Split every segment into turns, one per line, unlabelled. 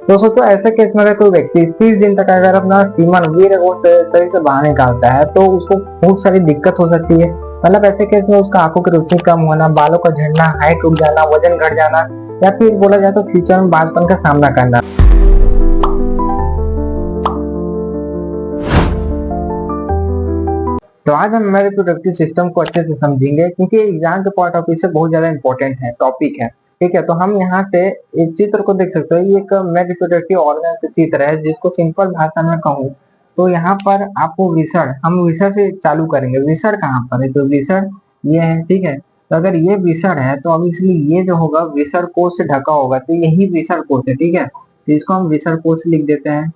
सोचो ऐसे केस में अगर कोई व्यक्ति 30 दिन तक अगर अपना सीमन वीर्य को शरीर से बाहर निकालता है तो उसको बहुत सारी दिक्कत हो सकती है। मतलब ऐसे केस में उसका आंखों की रोशनी कम होना, बालों का झड़ना, हाइट रुक जाना, वजन घट जाना, या फिर बोला जाए तो फ्यूचर में बालपन का सामना करना। तो आज हम हमारे रिप्रोडक्टिव सिस्टम को अच्छे से समझेंगे, क्योंकि एग्जाम के पॉइंट ऑफ व्यू से बहुत ज्यादा इंपॉर्टेंट है, टॉपिक है। ठीक है, तो हम यहाँ से इस चित्र को देख सकते हो। ये एक मेल रिप्रोडक्टिव ऑर्गन का चित्र है, जिसको सिंपल भाषा में कहूँ तो यहाँ पर आपको विषण, हम विषण से चालू करेंगे। विषण कहाँ पर है? तो विषण ये है। ठीक है, तो अगर ये विषण है तो अब इसलिए ये जो होगा विषण कोश से ढका होगा, तो यही विषण कोश है। ठीक है, तो इसको हम विषण कोश लिख देते हैं।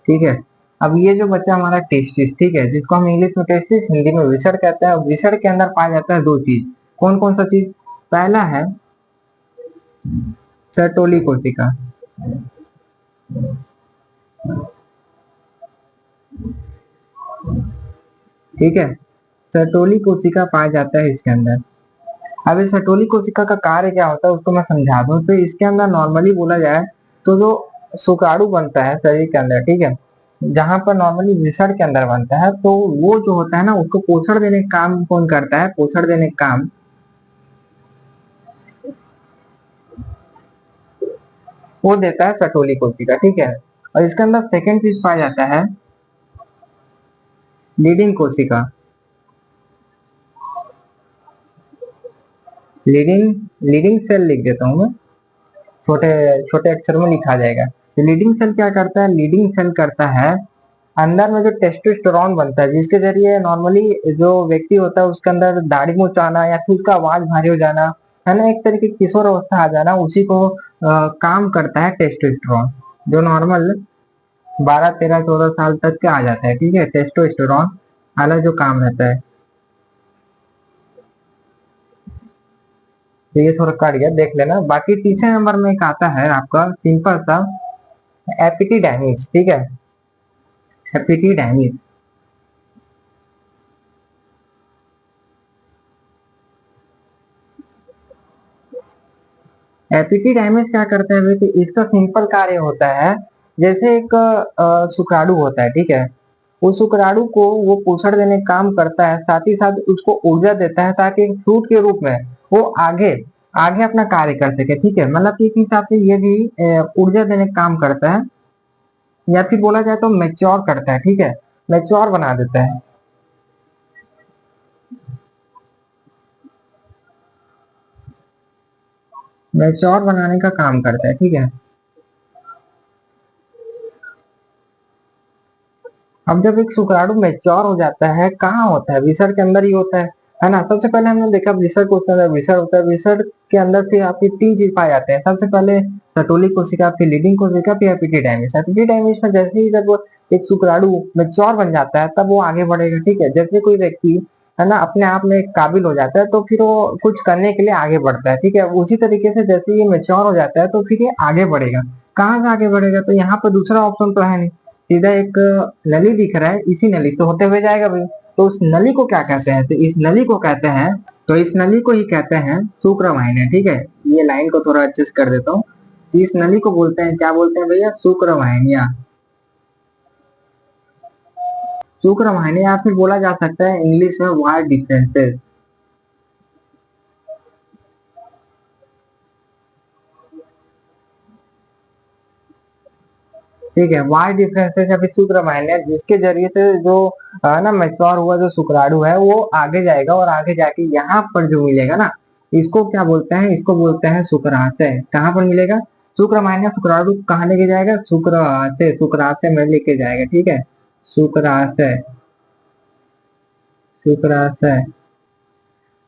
ठीक है, अब ये जो बच्चा हमारा टेस्टिस, ठीक है, जिसको हम इंग्लिश में टेस्टिस, हिंदी में विषण कहते हैं। विषण के अंदर पाया जाता है दो चीज। कौन कौन सा चीज? पहला है सर्टोली कोशिका। ठीक है, सर्टोली कोशिका पाया जाता है इसके अंदर। अब इस सर्टोली कोशिका का कार्य क्या होता है उसको मैं समझा दूं। तो इसके अंदर नॉर्मली बोला जाए तो जो शुक्राणु बनता है शरीर के अंदर, ठीक है, जहां पर नॉर्मली विषण के अंदर बनता है, तो वो जो होता है ना, उसको पोषण देने का काम कौन करता है? पोषण देने का काम वो देता है सर्टोली कोशिका। ठीक है, और इसके अंदर सेकेंड चीज पाया जाता है लीडिंग कोशिका। लीडिंग लीडिंग सेल लिख देता हूँ मैं, छोटे छोटे अक्षर में लिखा जाएगा। तो लीडिंग सेल क्या करता है? लीडिंग सेल करता है अंदर में जो टेस्टोस्टेरोन बनता है, जिसके जरिए नॉर्मली जो व्यक्ति होता है उसके अंदर दाढ़ी मूंछ आना या फिर उसका आवाज भारी हो जाना, है ना, एक तरीके की किशोर अवस्था आ जाना, उसी को काम करता है टेस्टोस्टेरोन, जो नॉर्मल 12, 13, 14 साल तक के आ जाता है। ठीक है, टेस्टोस्टेरोन वाला जो काम रहता है। तो ये थोड़ा कट गया, देख लेना। बाकी तीसरे नंबर में एक आता है आपका सिंपल सा एपिटीडाइमिस। ठीक है, एपिटीडाइमिस। एपिटीडाइमिस क्या करता है? तो इसका सिंपल कार्य होता है, जैसे एक शुक्राणु होता है, ठीक है, उस शुक्राणु को वो पोषण देने का काम करता है, साथ ही साथ उसको ऊर्जा देता है ताकि फ्रूट के रूप में वो आगे आगे अपना कार्य कर सके। ठीक है, मतलब कि इस हिसाब से ये भी ऊर्जा देने का काम करता है, या फिर बोला जाए तो मैच्योर करता है। ठीक है, मैच्योर बना देता है। मैच्योर बनाने का काम करता है। ठीक है, अब जब एक शुक्राणु मैच्योर हो जाता है, कहाँ होता है? विषर के अंदर ही होता है ना। सबसे पहले हमने देखा विषर को, विषर होता है। विषर के अंदर से आपकी तीन चीज पाए जाते हैं। सबसे पहले सर्टोली कोशिका, फिर लीडिंग कोशिका, फिर एपिटीडाइमिस। एपिटीडाइमिस में जैसे ही जब एक शुक्राणु मैच्योर बन जाता है तब वो आगे बढ़ेगा। ठीक है, जैसे कोई व्यक्ति, है ना, अपने आप में काबिल हो जाता है तो फिर वो कुछ करने के लिए आगे बढ़ता है। ठीक है, उसी तरीके से जैसे ये मैच्योर हो जाता है तो फिर ये आगे बढ़ेगा। कहाँ से आगे बढ़ेगा? तो यहाँ पर दूसरा ऑप्शन तो है नहीं, सीधा एक नली दिख रहा है, इसी नली से होते हुए जाएगा भाई। तो उस नली को क्या कहते हैं? तो इस नली को कहते हैं, तो इस नली को ही कहते हैं शुक्रवाहिनी। ठीक है, ये लाइन को थोड़ा अच्छे से कर देता हूँ। इस नली को बोलते हैं, क्या बोलते हैं भैया? शुक्रवाहिनियां। शुक्रवाहिनी, या फिर बोला जा सकता है इंग्लिश में वायर डिफरेंसेस। ठीक है, वायर डिफरेंसेस या फिर शुक्रवाहिनी, जिसके जरिए से जो ना मैच्योर हुआ जो शुक्राणु है वो आगे जाएगा, और आगे जाके यहाँ पर जो मिलेगा ना, इसको क्या बोलते हैं? इसको बोलते हैं शुक्राशय। कहाँ पर मिलेगा? शुक्रवाहिनी शुक्राणु कहाँ लेके जाएगा? शुक्राशय, शुक्राशय में लेके जाएगा। ठीक है, शुक्राशय, शुक्राशय।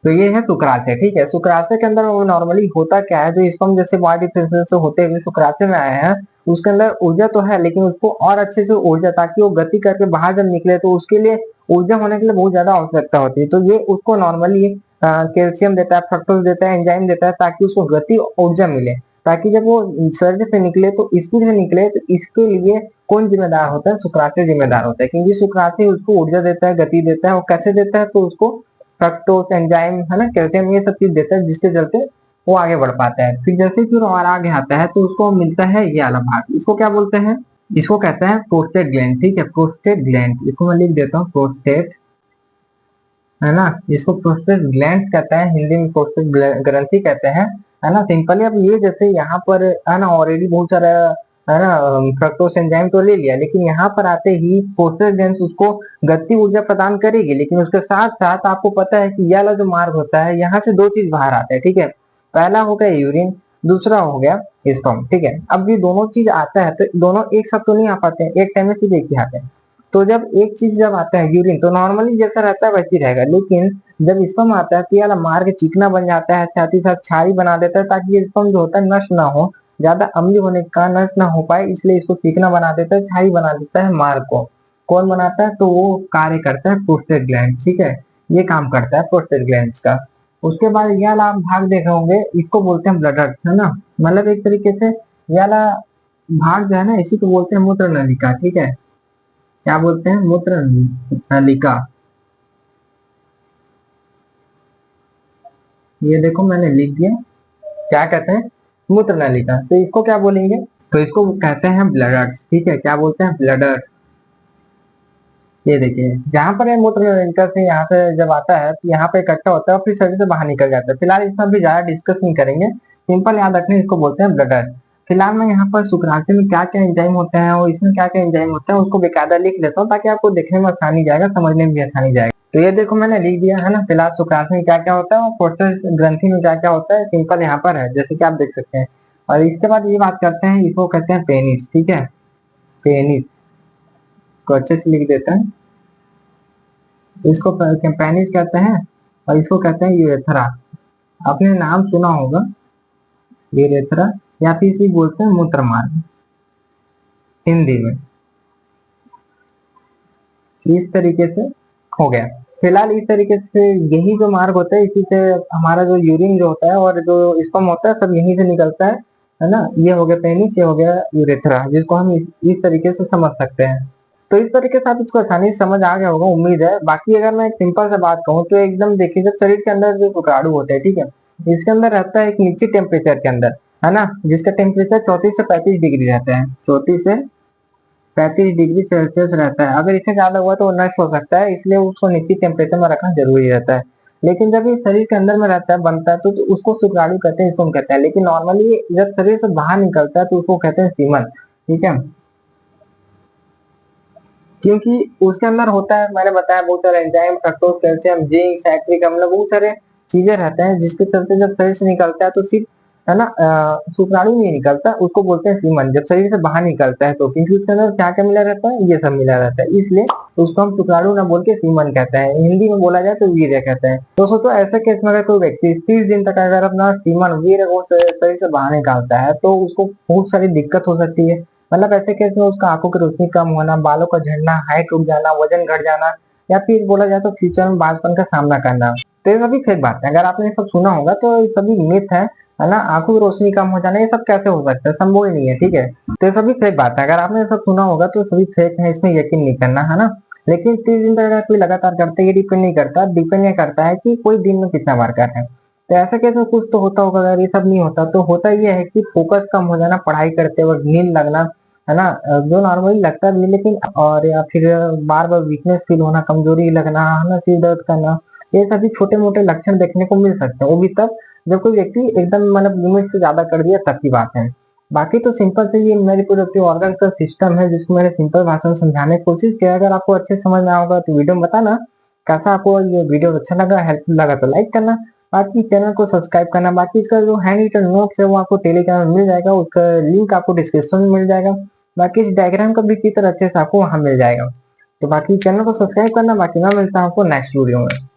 तो ये है शुक्राशय। ठीक है, शुक्राशय के अंदर नॉर्मली होता क्या है? जो इसको हम जैसे बॉडी डिफरेंसेस से होते हुए शुक्राशय में आए हैं, उसके अंदर ऊर्जा तो है, लेकिन उसको और अच्छे से ऊर्जा, ताकि वो गति करके बाहर जब निकले तो उसके लिए ऊर्जा होने के लिए बहुत ज्यादा आवश्यकता होती है। तो ये उसको नॉर्मली कैल्शियम देता है, फ्रक्टोज देता है, एंजाइम देता है, ताकि उसको गति ऊर्जा मिले, ताकि जब वो शरीर से निकले तो स्पीड से निकले। तो इसके लिए कौन जिम्मेदार होता है? शुक्राशय जिम्मेदार होता है, क्योंकि शुक्राशय उसको ऊर्जा देता है, गति देता है। वो कैसे देता है? तो उसको फ्रक्टोज, एंजाइम, है ना, कैल्शियम, ये सब चीज देता है, जिसके चलते वो आगे बढ़ पाता है। फिर जैसे फिर और आगे आता है तो उसको मिलता है ये वाला भाग, इसको क्या बोलते हैं, इसको कहते हैं प्रोस्टेट ग्लैंड। ठीक है, प्रोस्टेट ग्लैंड, इसको मैं लिख देता हूँ प्रोस्टेट, है ना, इसको प्रोस्टेट ग्लैंड कहते हैं, हिंदी में प्रोस्टेट ग्रंथि कहते हैं, है ना। सिंपली अब ये जैसे यहाँ पर है ना ऑलरेडी बहुत सारा है ना फ्रक्टोज एंजाइम तो ले लिया, लेकिन यहाँ पर आते ही प्रोस्टेट ग्लैंड उसको गति ऊर्जा प्रदान करेगी, लेकिन उसके साथ साथ आपको पता है कि यह वाला जो मार्ग होता है यहाँ से दो चीज बाहर आते हैं। ठीक है, पहला हो गया यूरिन, दूसरा हो गया स्पर्म। ठीक है, अब ये दोनों चीज आता है तो दोनों एक साथ तो नहीं आ पाते हैं, एक टाइम में सिर्फ एक ही आते हैं। तो जब एक चीज जब आता है यूरिन तो नॉर्मली जैसा रहता है वैसे ही रहेगा, लेकिन जब स्पर्म आता है तो ये वाला मार्ग चिकना बन जाता है, साथ ही साथ क्षारी बना देता है, ताकि ये स्पर्म जो होता है नष्ट ना हो, ज्यादा अम्लीय होने का नष्ट ना हो पाए, इसलिए इसको चिकना बना देता है, क्षारी बना देता है मार्ग को। कौन बनाता है, तो वो कार्य करता है प्रोस्टेट ग्लैंड। ठीक है, ये काम करता है प्रोस्टेट ग्लैंड का। उसके बाद ये वाला आप भाग देखे होंगे, इसको बोलते हैं ब्लडर्स, है ना, मतलब एक तरीके से ये वाला भाग जो है ना इसी को बोलते हैं मूत्र नलिका। ठीक है, क्या बोलते हैं, मूत्र नलिका। ये देखो मैंने लिख दिया, क्या कहते हैं, मूत्र नलिका। तो इसको क्या बोलेंगे, तो इसको कहते हैं ब्लडर्स। ठीक है, क्या बोलते हैं, ब्लडर। ये देखिए जहां पर ये मूत्र नलिका से यहाँ पे जब आता है तो यहाँ पे इकट्ठा होता है और फिर शरीर से बाहर निकल जाता है। फिलहाल इसमें भी ज्यादा डिस्कस नहीं करेंगे, सिंपल याद रखने इसको बोलते हैं ब्लडर। फिलहाल मैं यहाँ पर शुक्राशय में क्या क्या एंजाइम होते हैं और इसमें क्या क्या एंजाइम होता है उसको बेकायदा लिख लेता हूँ, ताकि आपको देखने में आसानी जाएगा, समझने में भी आसानी जाएगा। तो ये देखो मैंने लिख दिया है ना, फिलहाल शुक्राशय में क्या क्या होता है और प्रोस्टेट ग्रंथि में क्या क्या होता है, सिंपल यहाँ पर है जैसे कि आप देख सकते हैं। और इसके बाद ये बात करते हैं, इसको कहते हैं पेनिस। ठीक है, पेनिस को अच्छे से लिख देते हैं, इसको पेनिस कहते हैं और इसको कहते हैं यूरेथ्रा। आपने नाम सुना होगा यूरेथ्रा, या फिर इसे बोलते हैं मूत्र मार्ग हिंदी में। इस तरीके से हो गया। फिलहाल इस तरीके से यही जो मार्ग होता है, इसी से हमारा जो यूरिन जो होता है और जो स्पर्म होता है सब यहीं से निकलता है ना। ये हो गया पेनिस, ये हो गया यूरेथ्रा, जिसको हम इस तरीके से समझ सकते हैं। तो इस तरीके से आप इसको आसानी से समझ आ गया होगा, उम्मीद है। बाकी अगर मैं एक सिंपल से बात कहूँ तो एकदम देखिए, जब शरीर के अंदर जो शुक्राणु होते हैं, ठीक है, इसके अंदर रहता है एक निश्चित टेम्परेचर के अंदर, है ना, जिसका टेम्परेचर 34 से 35 डिग्री रहता है, 34 से 35 डिग्री सेल्सियस रहता है। अगर इससे ज्यादा हुआ तो वो नष्ट हो सकता है, इसलिए उसको निश्चित टेम्परेचर में रखना जरूरी रहता है। लेकिन जब ये शरीर के अंदर में रहता है, बनता है, तो उसको शुक्राणु कहते हैं, इसको हम कहते हैं। लेकिन नॉर्मली जब शरीर से बाहर निकलता है तो उसको कहते हैं सीमन। ठीक है, क्योंकि उसके अंदर होता है, मैंने बताया, बहुत सारे enzyme, fructose, calcium, zinc, citric अम्ल, बहुत सारे चीजें रहते हैं, जिसके चलते जब शरीर से निकलता है तो सिर्फ है ना शुक्राणु नहीं निकलता, उसको बोलते हैं सीमन। जब शरीर से बाहर निकलता है तो क्योंकि उसके अंदर क्या क्या मिला रहता है, ये सब मिला रहता है, इसलिए उसको हम शुक्राणु ना बोल के सीमन कहते हैं। हिंदी में बोला जाए तो वीर्य कहते हैं। दोस्तों, तो ऐसे केस में अगर कोई व्यक्ति 30 दिन तक अगर अपना सीमन, वीर्य को शरीर से बाहर निकालता है तो उसको बहुत सारी दिक्कत हो सकती है। मतलब ऐसे केस में उसका आंखों की रोशनी कम होना, बालों का झड़ना, हाइट रुक जाना, वजन घट जाना, या फिर बोला जाए तो फ्यूचर में बालपन का सामना करना। तो ये सभी फेक बात है, अगर आपने ये सब सुना होगा तो ये सभी मिथ है ना। आंखों की रोशनी कम हो जाना, ये सब कैसे हो सकता है, संभव ही नहीं है। ठीक है, तो ये सभी फेक बात है, अगर आपने ये सब सुना होगा तो सभी फेक है, इसमें यकीन नहीं करना, है ना। लेकिन 30 दिन तक अगर कोई लगातार करते, ये डिपेंड नहीं करता, डिपेंड ये करता है कि कोई दिन में कितना बार कर रहे हैं। तो ऐसा कैसे कुछ तो होता होगा, अगर ये सब नहीं होता तो होता ये है कि फोकस कम हो जाना, पढ़ाई करते वक्त नींद लगना, है ना, जो नॉर्मली लगता भी है, लेकिन और या फिर बार बार वीकनेस फील होना, कमजोरी लगना, है ना, सिर दर्द करना, ये सभी छोटे मोटे लक्षण देखने को मिल सकते हैं। वो भी तब जब कोई व्यक्ति एकदम मतलब लिमिट से ज्यादा कर दिया तब की बात है। बाकी तो सिंपल से ये मेरे रिप्रोडक्टिव ऑर्गन का सिस्टम है, जिसको मैंने सिंपल भाषा में समझाने की कोशिश किया। अगर आपको अच्छे से समझ में आएगा तो वीडियो में बताना कैसा आपको ये वीडियो अच्छा लगा, हेल्पफुल लगा तो लाइक करना, बाकी चैनल को सब्सक्राइब करना। बाकी इसका जो हैंड रिटन नोट्स है वो आपको टेलीग्राम में मिल जाएगा, उसका लिंक आपको डिस्क्रिप्शन में मिल जाएगा। बाकी इस डायग्राम का भी चित्र अच्छे से आपको वहां मिल जाएगा। तो बाकी चैनल को सब्सक्राइब करना, बाकी मैं मिलता हूँ आपको नेक्स्ट वीडियो में।